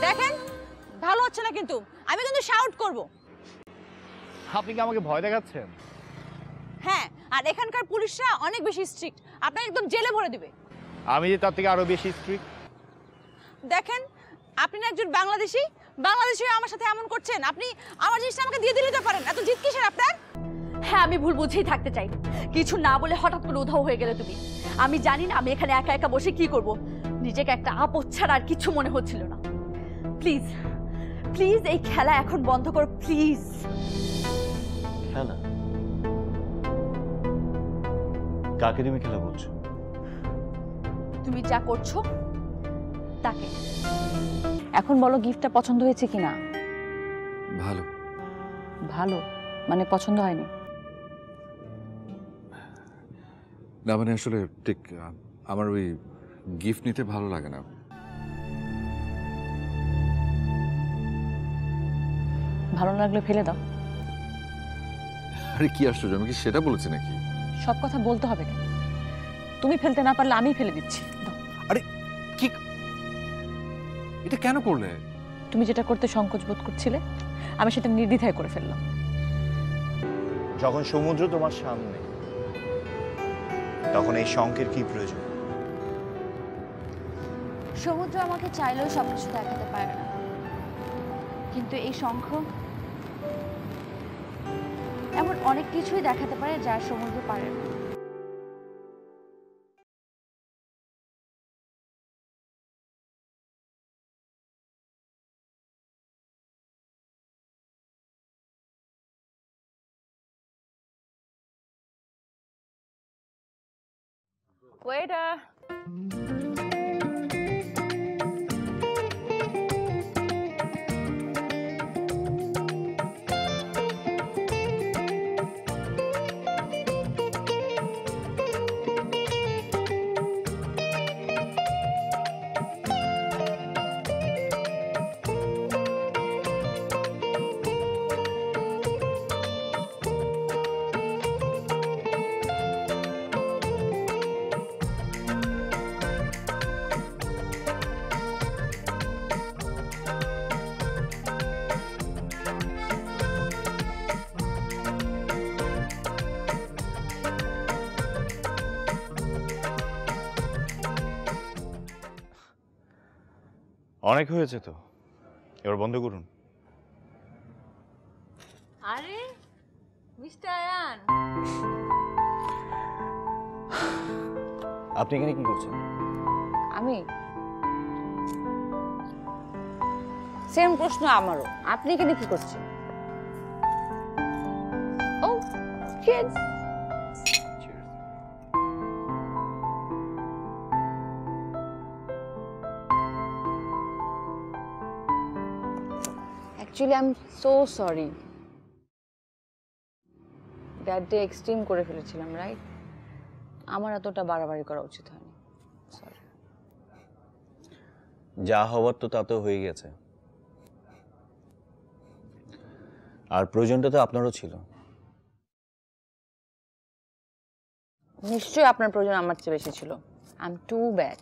দেখেন ভালো হচ্ছে না, কিন্তু আমি কিন্তু শাউট করব। আপনি কি আমাকে ভয় দেখাচ্ছেন? হ্যাঁ, আর এখানকার পুলিশরা অনেক বেশি স্ট্রিক্ট, আপনাকে একদম জেলে ভরে দিবে। আমি যে তার থেকে আরো বেশি স্ট্রিক্ট। দেখেন আপনি না একজন বাংলাদেশি হয়ে আমার সাথে এমন করছেন। আপনি আমার জিনিসটা আমাকে দিয়ে দিতে পারেন, এত জিদ কিসের আপনার? হ্যাঁ, আমি ভুল বুঝেই থাকতে চাই। কিছু না বলে হঠাৎ করে উধাও হয়ে গেলে তুমি। আমি জানি না আমি এখানে একা একা বসে কি করব। নিজেকে একটা আপদ ছাড়া আর কিছু মনে হচ্ছিল না। প্লিজ প্লিজ এই খেলা এখন বন্ধ করো প্লিজ। খেলা? কাকে তুমি খেলা বলছো? তুমি যা করছো তাকে। এখন বলো গিফটটা পছন্দ হয়েছে কিনা? ভালো। ভালো মানে পছন্দ হয়নি? না মানে আসলে ঠিক আমার ওই গিফট নিতে ভালো লাগে না। ভালো লাগলে ফেলে দাও। আরে কি আশ্চর্য, আমি কি সেটা বলেছি নাকি? সব কথা বলতে হবে কেন? তুমি ফেলতে না পারলে আমি ফেলে দিচ্ছি, দাও। আরে কি, এটা কেন করলে? তুমি যেটা করতে সংকোচ বোধ করছিলে আমি সেটা নির্দ্বিধায় করে ফেললাম। যখন সমুদ্র তোমার সামনে, তখন এই শঙ্কের কি প্রয়োজন? সমুদ্র আমাকে চাইলেও সবকিছু দেখাতে পারে না, কিন্তু এই শঙ্খ এমন অনেক কিছুই দেখাতে পারে যা সমুদ্র পারে না। ওয়েটার, অনেক হয়েছে তো, এবার বন্ধ করুন। আরে মিস্টার আয়ান, আপনি এখানে কি করছেন? আমি সেম প্রশ্ন আমারও। আপনি এখানে কি করছেন? Oh cheers. Actually I am so sorry. That day extreme করে ফেলেছিলাম, রাইট? আমার এতটা বাড়াবাড়ি করা উচিত হয়নি, সরি। যা হওয়ার তো তা তো হয়ে গেছে, আর প্রয়োজনটা তো আপনারও ছিল। নিশ্চয়ই আপনার প্রয়োজন আমার চেয়ে বেশি ছিল। I am too bad.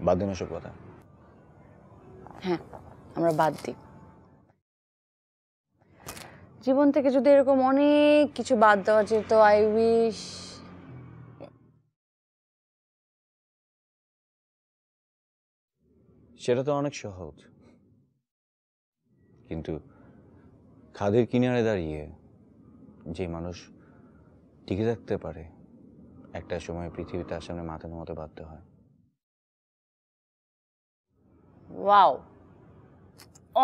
বাদ দিন সব কথা। হ্যাঁ, আমরা বাদ দিই। জীবন থেকে যদি এরকম অনেক কিছু বাদ দেওয়া যেত, আই উইশ। সেটা তো অনেক সহজ, কিন্তু খাদের কিনারে দাঁড়িয়ে যে মানুষ টিকে থাকতে পারে একটা সময় পৃথিবী তার সামনে মাথা নোয়াতে বাধ্য হয়। ওয়াও,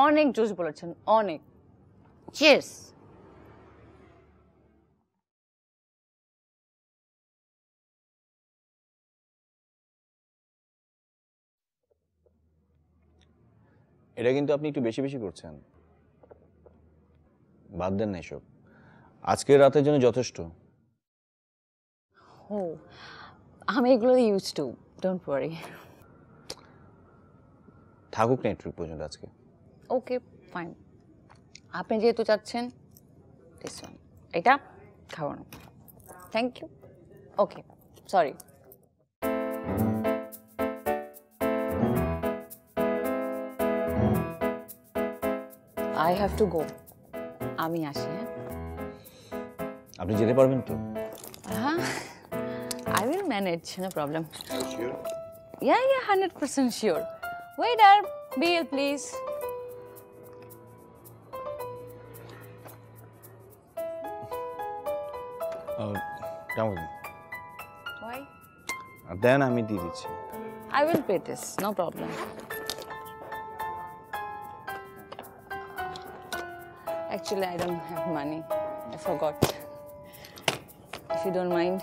অনেক জোশ বলেছেন, অনেক। চিয়ার্স। এটা কিন্তু আপনি একটু বেশি বেশি করছেন। বাদ দেন না এসব, আজকের রাতের জন্য যথেষ্ট। ও, আমি এগুলো ইউজ টু, ডোন্ট ওয়ারি। থাকুক না একটু পর্যন্ত আজকে। ওকে ফাইন, আপনি যেহেতু চাচ্ছেন, দিস ওয়ান, এটা খাওয়ানো। Thank you. Okay, sorry. I have to go. আমি আসি, হ্যাঁ? আপনি যেতে পারবেন তো? হ্যাঁ, I will manage, no problem. Sure? Yeah, 100% sure. Waiter, bill, please. কেমন? Why? দেন, আমি দিয়ে দিচ্ছি। I will pay this, no problem. Actually, I don't have money. I forgot. If you don't mind.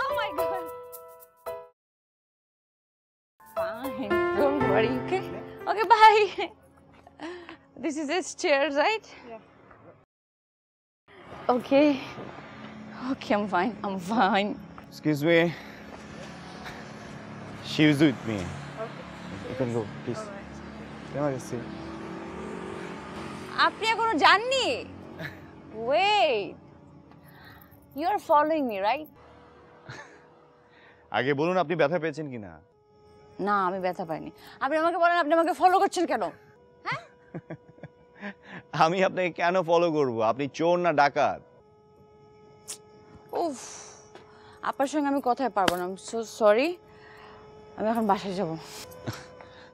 Oh my God. Fine, don't worry, okay? Okay, bye. This is his chair, right? Yeah. Okay. Okay, I'm fine. I'm fine. Excuse me. She is with me. Okay. You can go, please. Can I see? আপনি এখনো যাননি? Wait. You are following me, right? আগে বলুন আপনি ব্যথা পেয়েছেন কিনা? না, আমি ব্যথা পাইনি। আপনি আমাকে বলেন আপনি আমাকে ফলো করছেন কেন? হ্যাঁ? আমি আপনাকে কেন ফলো করব? আপনি চোর না ডাকাত? উফ, আপনার সঙ্গে আমি কথাই পারবো না। I'm so sorry. আমি এখন বাসায় যাব।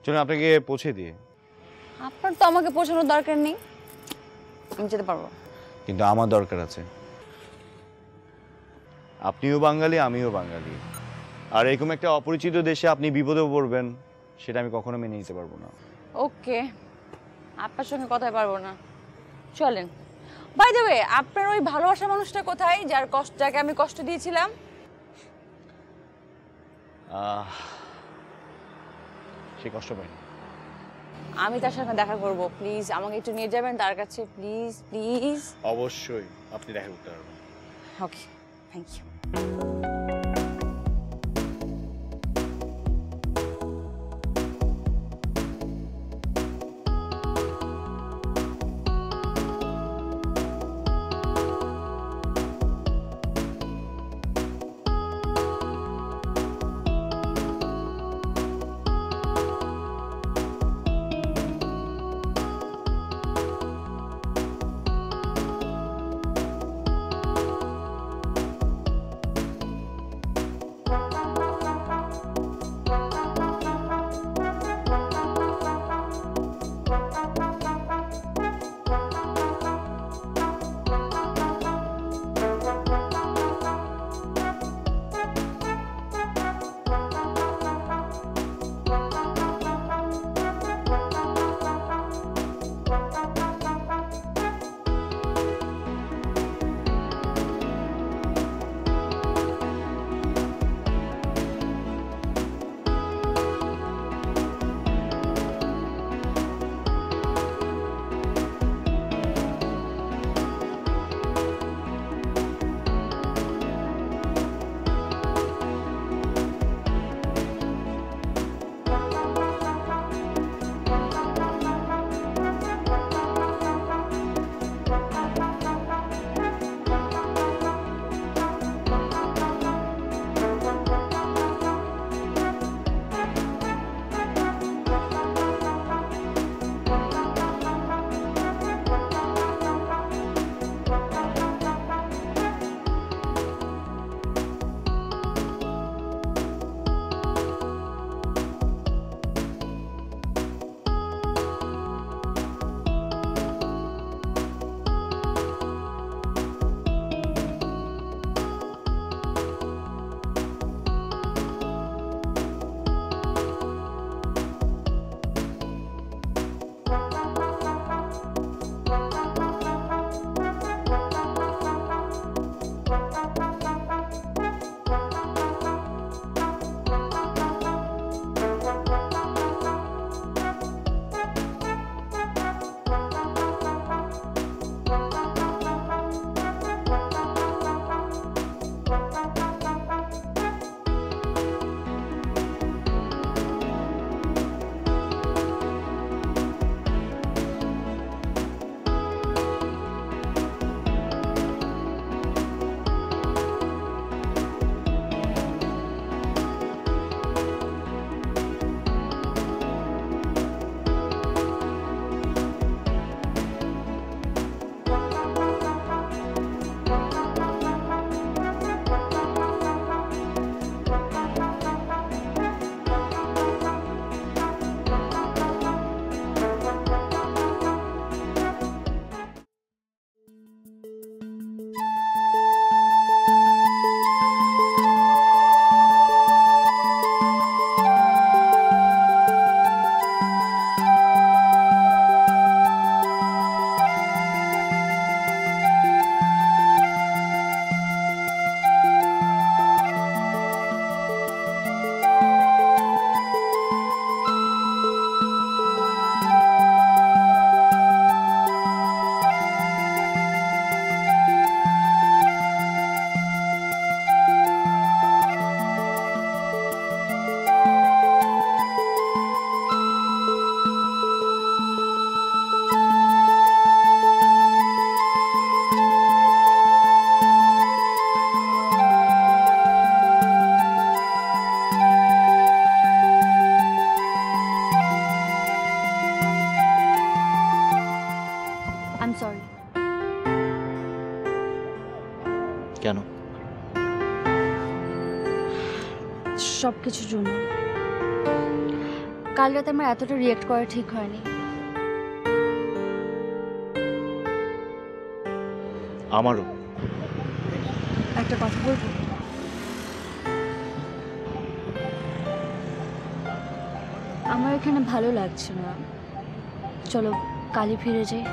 চলুন আপনাকে পৌঁছে দিয়ে। আপনার তো আমাকে পৌঁছানোর দরকার নেই। আমি যেতে পারবো। কিন্তু আমার দরকার আছে। আপনিও বাঙালি, আমিও বাঙালি। আর এরকম একটা অপরিচিত দেশে আপনি বিপদে পড়বেন, সেটা আমি কখনো মেনে নিতে পারবো না। ওকে, আপনার সঙ্গে কথাই পারবো না। চলেন। বাই দ্য ওয়ে, আপনার ওই ভালোবাসা মানুষটা কোথায়, যাকে আমি কষ্ট দিয়েছিলাম? সে কষ্ট পাইনি। আমি তার সঙ্গে দেখা করব, প্লিজ আমাকে একটু নিয়ে যাবেন তার কাছে, প্লিজ প্লিজ। অবশ্যই আপনি দেখা করতে পারবেন। ওকে, থ্যাংক ইউ। সব কিছুর জন্য। কাল রাতে আমার এতটা রিয়েক্ট করা ঠিক হয়নি। আমারও। একটা কথা বলবো? আমার এখানে ভালো লাগছে না, চলো কালই ফিরে যাই।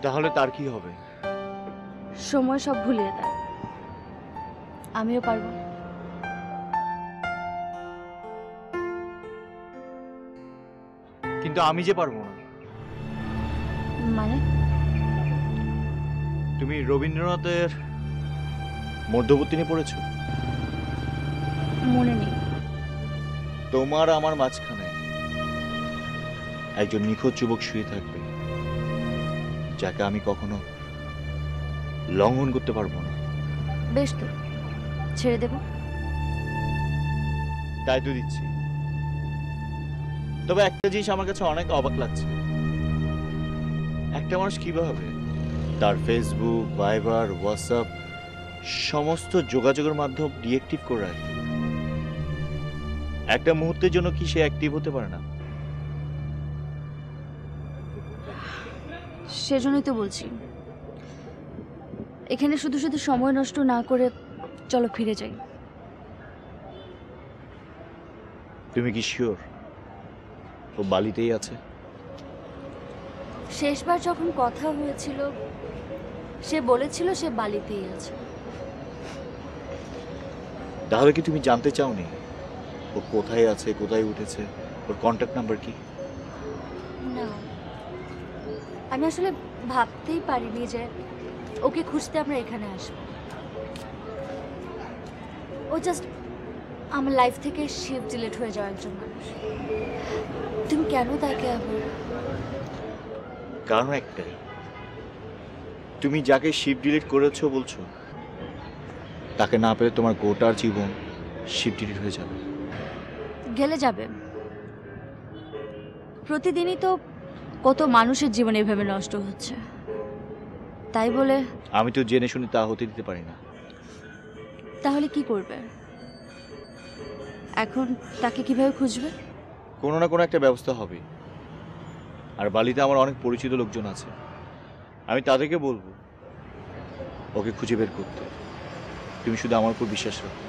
তাহলে তার কি হবে? সময় সব ভুলিয়ে দেয়, আমিও পারবো। কিন্তু আমি যে পারবো না। মানে? তুমি রবীন্দ্রনাথের মধ্যবর্তী নিয়ে পড়েছো? মনে নেই। তোমার আমার মাঝখানে একজন নিখোঁজ যুবক শুয়ে থাকবে, যাকে আমি কখনো লঙ্ঘন করতে পারবো না। বেশ, তো ছেড়ে দেব। তাই তো দিচ্ছি। তবে একটা জিনিস আমার কাছে অনেক অবাক লাগছে, একটা মানুষ কিভাবে তার ফেসবুক, ভাইবার, হোয়াটসঅ্যাপ সমস্ত যোগাযোগের মাধ্যম ডিঅ্যাক্টিভ করে রাখে। একটা মুহূর্তের জন্য কি সে অ্যাক্টিভ হতে পারে না? সেজন্যই তো বলছি, এখানে শুধু শুধু সময় নষ্ট না করে চলো ফিরে যাই। তুমি কি শিওর ও বালিতেই আছে? শেষবার যখন কথা হয়েছিল সে বলেছিল সে বালিতেই আছে। তাহলে কি তুমি জানতে চাওনি ও কোথায় আছে, কোথায় উঠেছে, ওর কন্ট্যাক্ট নাম্বার কি? না, আমি আসলে ভাবতেই পারিনি যে ওকে খুঁজতে আমরা এখানে আসবো। ও জাস্ট আমার লাইফ থেকে শিফট ডিলিট হয়ে যাওয়া একজন মানুষ। তুমি কেন তাকে আবার? কারণ একটাই, তুমি যাকে শিপ ডিলিট করেছো বলছো, তাকে না পেলে তোমার গোটার জীবন শিপ ডিলিট হয়ে যাবে। গেলে যাবে। প্রতিদিনই তো কত মানুষের জীবন এভাবে নষ্ট হচ্ছে, তাই বলে আমি তো জেনে শুনে তা হতে দিতে পারি না। তাহলে কি করবে এখন? তাকে কিভাবে খুঁজবে? কোনো না কোনো একটা ব্যবস্থা হবে। আর বালিতে আমার অনেক পরিচিত লোকজন আছে, আমি তাদেরকে বলবো ওকে খুঁজে বের করতে। তুমি শুধু আমার উপর বিশ্বাস রাখো।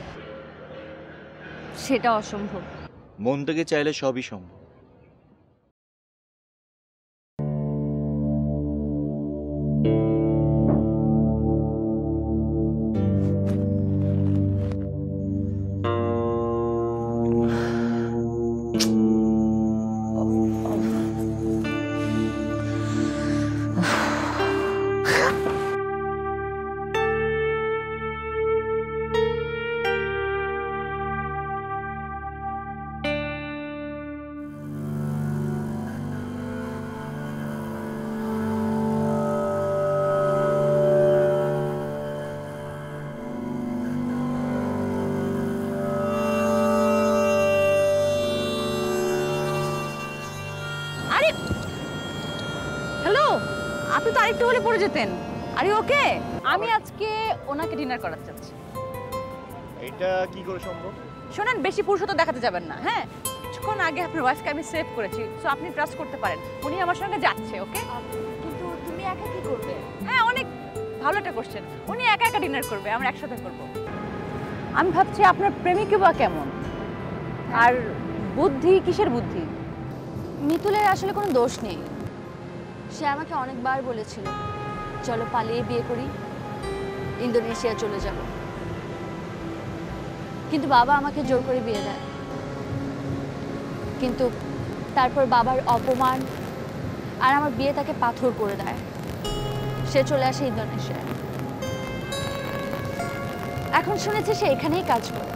সেটা অসম্ভব। মন থেকে চাইলে সবই সম্ভব। হ্যালো, আপনি তো আরেকটু হলে পড়ে যেতেন। আরে ওকে, আমি আজকে ওনাকে ডিনার করাতে চাচ্ছি। এটা কি করে সম্ভব? শোনেন, বেশি পুরুষত্ব দেখাতে যাবেন না, হ্যাঁ? কিছুক্ষণ আগে আপনার ওয়াইফকে আমি সেভ করেছি, সো আপনি ট্রাস্ট করতে পারেন। উনি আমার সঙ্গে যাচ্ছে, ওকে? কিন্তু তুমি একা কি করবে? হ্যাঁ, অনেক ভালো একটা কোশ্চেন। উনি একা একা ডিনার করবে, আমরা একসাথে করব। আমি ভাবছি আপনার প্রেমিকই বা কেমন, আর বুদ্ধি কিসের বুদ্ধি? মিতুলের আসলে কোনো দোষ নেই। সে আমাকে অনেকবার বলেছিল চলো পালিয়ে বিয়ে করি, ইন্দোনেশিয়া চলে যাব, কিন্তু বাবা আমাকে জোর করে বিয়ে দেয়। কিন্তু তারপর বাবার অপমান আর আমার বিয়ে তাকে পাথর করে দেয়। সে চলে আসে ইন্দোনেশিয়ায়। এখন শুনেছি সে এখানেই কাজ করে।